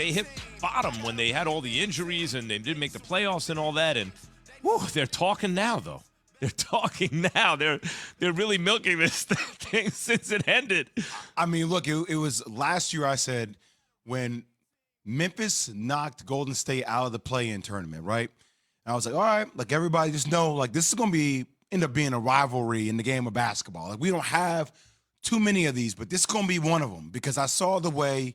they hit bottom when they had all the injuries and they didn't make the playoffs and all that. And they're talking now, though. They're talking now. They're really milking this thing since it ended. I mean, look, it was last year I said when Memphis knocked Golden State out of the play-in tournament, right? And I was like, all right, like everybody just know, like this is going to end up being a rivalry in the game of basketball. Like we don't have too many of these, but this is going to be one of them because I saw the way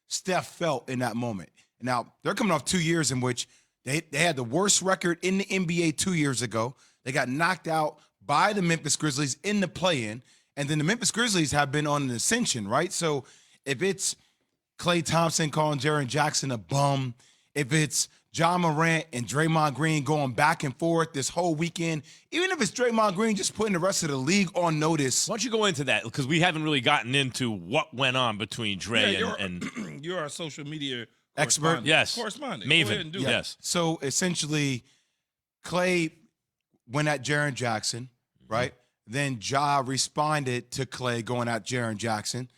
Steph felt in that moment. Now, they're coming off 2 years in which they had the worst record in the NBA 2 years ago. They got knocked out by the Memphis Grizzlies in the play-in, and then the Memphis Grizzlies have been on an ascension, right? So if it's Klay Thompson calling Jaren Jackson a bum, if it's John Morant and Draymond Green going back and forth this whole weekend, even if it's Draymond Green just putting the rest of the league on notice. Why don't you go into that? Because we haven't really gotten into what went on between Dre and you're our social media expert. Yes. Correspondent. Maven. Go ahead and do Yes. So essentially, Klay went at Jaren Jackson, right? Then Ja responded to Klay going at Jaren Jackson.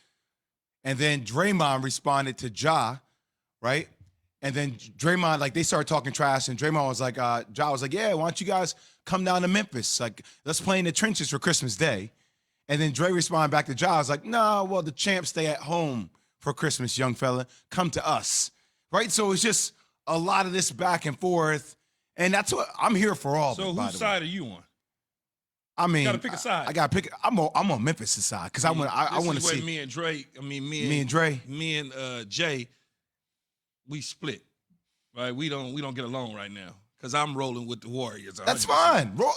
And then Draymond responded to Ja, right? And then Draymond, like, they started talking trash, and Draymond was like, Ja was like, yeah, why don't you guys come down to Memphis? Like, let's play in the trenches for Christmas Day. And then Dre responded back to Ja, was like, no, well, the champs stay at home for Christmas, young fella. Come to us, right? So it's just a lot of this back and forth, and that's what I'm here for all. So whose side are you on? I mean, you gotta pick a side. I gotta pick. I'm on Memphis' side because I want to see me and Dre. I mean, me and Dre, me and Jay. We split, right? We don't get along right now because I'm rolling with the Warriors. 100%. That's fine, bro.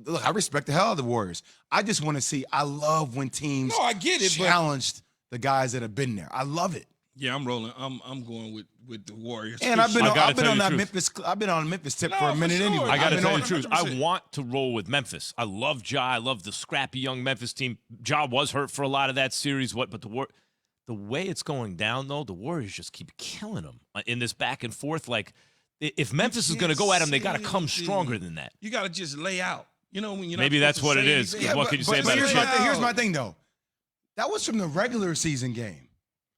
Look, I respect the hell out of the Warriors. I just want to see. I love when teams I get it, challenged the guys that have been there. I love it. Yeah, I'm rolling. I'm going with the Warriors. And I've been on that Memphis. I've been on Memphis tip for a minute anyway. I got to tell you the 100%. truth. I want to roll with Memphis. I love Ja. I love the scrappy young Memphis team. Ja was hurt for a lot of that series. But the way it's going down, though, the Warriors just keep killing them in this back and forth. Like, if Memphis is going to go at them, they got to come stronger than that. You got to just lay out. You know, when you're maybe that's what it is. Yeah, what can you say about it? Here's my thing, though. That was from the regular season game.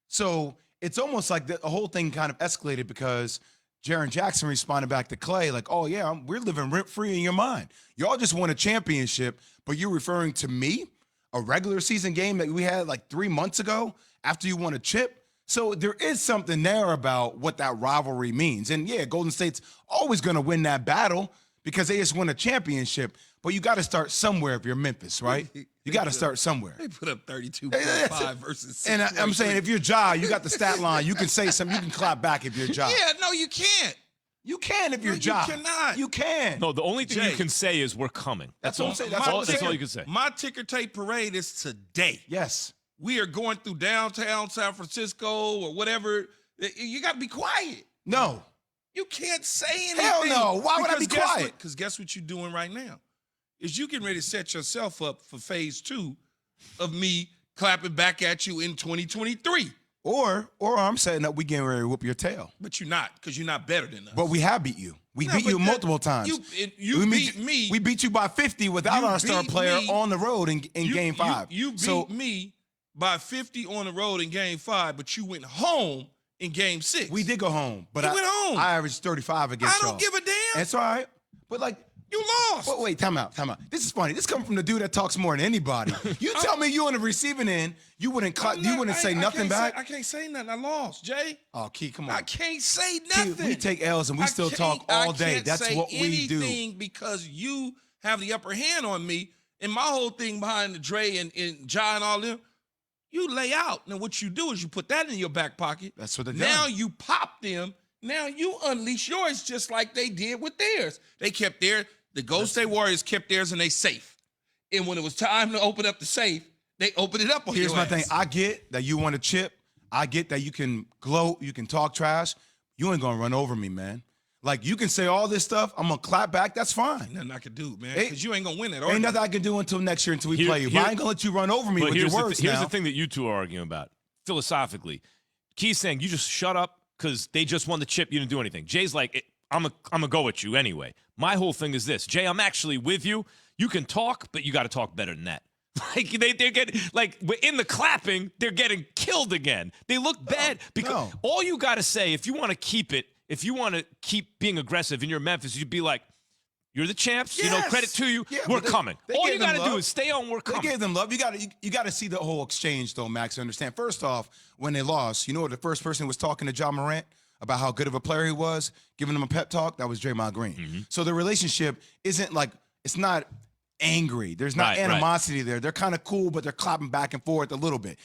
So it's almost like the whole thing kind of escalated because Jaren Jackson responded back to Klay like, oh, yeah, we're living rent-free in your mind. Y'all just won a championship, but you're referring to me, a regular season game that we had like 3 months ago after you won a chip? So there is something there about what that rivalry means. And, yeah, Golden State's always going to win that battle because they just won a championship. But you got to start somewhere if you're Memphis, right? You got to start somewhere. They put up 32.5 versus 6. And I'm saying if you're Ja, you got the stat line. You can say something. You can clap back if you're Ja. Yeah, no, you can't. You can if you're Ja. You cannot. You can. No, the only thing Jay, you can say is we're coming. That's what I'm saying. That's all you can say. My ticker tape parade is today. Yes. We are going through downtown San Francisco or whatever. You got to be quiet. No. You can't say anything. Hell no. Why would I be quiet? Because guess what you're doing right now? Is you getting ready to set yourself up for phase 2 of me clapping back at you in 2023. Or I'm saying that we getting ready to whoop your tail. But you're not, because you're not better than us. But we have beat you. We beat you multiple times. You beat me. We beat you by 50 without our star player on the road in Game 5. You beat me by 50 on the road in Game 5, but you went home in Game 6. We did go home, but went home. I averaged 35 against y'all. I don't give a damn. It's all right. But like, you lost. But wait, time out. This is funny. This comes from the dude that talks more than anybody. You tell me you on the receiving end, you wouldn't say nothing back? I can't say nothing. I lost, Jay. Oh, Key, come on. I can't say nothing. Key, we take L's and we still talk all day. That's what we do. I can't say anything because you have the upper hand on me. And my whole thing behind the Dre and Ja and all them, you lay out. Now what you do is you put that in your back pocket. That's what they do. Now you pop them. Now you unleash yours just like they did with theirs. They kept theirs. The Golden State Warriors kept theirs in their safe. And when it was time to open up the safe, they opened it up on Here's your my ass. thing. I get that you want to chip. I get that you can gloat. You can talk trash. You ain't going to run over me, man. Like, you can say all this stuff. I'm going to clap back. That's fine. Nothing I can do, man, because you ain't going to win that argument. Ain't nothing I can do until next year until we play you. But I ain't going to let you run over me with your words Here's the thing that you two are arguing about, philosophically. Key's saying, you just shut up because they just won the chip. You didn't do anything. Jay's like, I'm going to go at you anyway. My whole thing is this. Jay, I'm actually with you. You can talk, but you got to talk better than that. Like they're getting in the clapping, they're getting killed again. They look bad because all you got to say if you want to keep it, if you want to keep being aggressive in your Memphis, you'd be like, "You're the champs. Yes. You know, credit to you. Yeah, we're coming." All you got to do is stay on. We're coming. They gave them love. You got to see the whole exchange though, Max. To understand. First off, when they lost, you know what the first person was talking to Ja Morant about how good of a player he was, giving him a pep talk? That was Draymond Green. Mm-hmm. So the relationship isn't like, it's not angry. There's not animosity there. They're kind of cool, but they're clapping back and forth a little bit.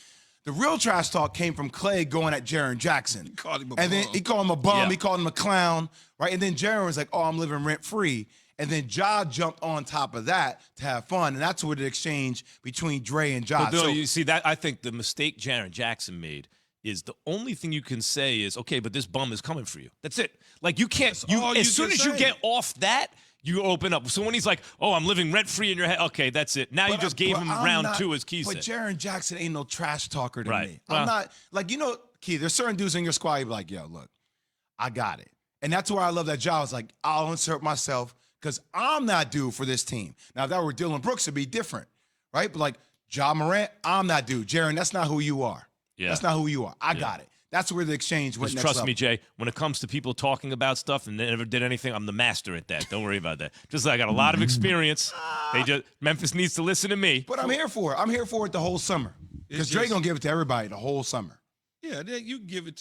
The real trash talk came from Clay going at Jaren Jackson. He called him a and bum. then he called him a bum. Yeah. He called him a clown, right? And then Jaren was like, "Oh, I'm living rent free." And then Ja jumped on top of that to have fun, and that's where the exchange between Dre and Ja. But Bill, you see that? I think the mistake Jaren Jackson made is the only thing you can say is, okay, but this bum is coming for you. That's it. Like you can't. As soon as you get off that, you open up. So when he's like, "Oh, I'm living rent free in your head," okay, that's it. Now you just gave him round two, as Key But said. Jaren Jackson ain't no trash talker to Right. me. Well, I'm not like Key. There's certain dudes in your squad. You be like, "Yo, look, I got it," and that's where I love that Ja was like, "I'll insert myself because I'm not due for this team." Now, if that were Dylan Brooks, it'd be different, right? But like Ja Morant, I'm not due. Jaren, that's not who you are. Yeah. That's not who you are. I got it. That's where the exchange went. Just Next trust level. me, Jay. When it comes to people talking about stuff and they never did anything, I'm the master at that. Don't worry about that. Just like I got a lot of experience. Memphis needs to listen to me. But I'm here for it. I'm here for it the whole summer because Dre gonna give it to everybody the whole summer. Yeah, you give it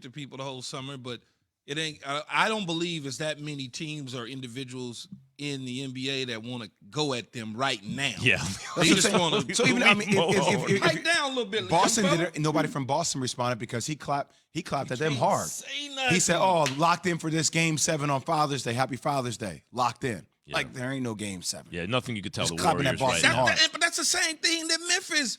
to people the whole summer, but it ain't. I don't believe it's that many teams or individuals in the NBA that want to go at them right now. Yeah. They just want to. So even I mean, if Pipe down a little bit. Boston young did fella. it. Nobody from Boston responded because he clapped at them hard. Say nothing. He said, "Oh, locked in for this Game 7 on Father's Day. Happy Father's Day. Locked in." Yeah. Like there ain't no Game 7. Yeah, nothing you could tell Just the clapping at Warriors right Boston now. hard. But that's the same thing that Memphis.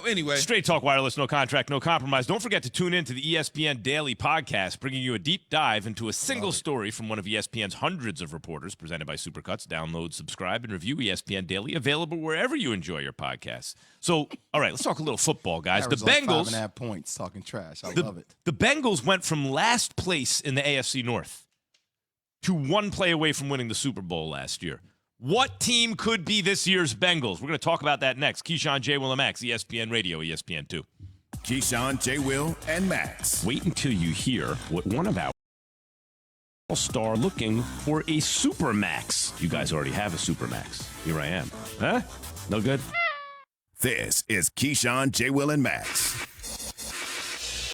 Anyway, Straight Talk Wireless, no contract, no compromise. Don't forget to tune in to the ESPN Daily Podcast, bringing you a deep dive into a single story from one of ESPN's hundreds of reporters, presented by Supercuts. Download, subscribe, and review ESPN Daily, available wherever you enjoy your podcasts. So, all right, let's talk a little football, guys. That The was like Bengals, 5.5 points talking trash. I love it. the Bengals went from last place in the AFC North to one play away from winning the Super Bowl last year. What team could be this year's Bengals? We're going to talk about that next. Keyshawn, J. Will, and Max, ESPN Radio, ESPN2. Keyshawn, J. Will, and Max. Wait until you hear what one of our all-star looking for a Supermax. You guys already have a Supermax. Here I am. Huh? No good? This is Keyshawn, J. Will, and Max.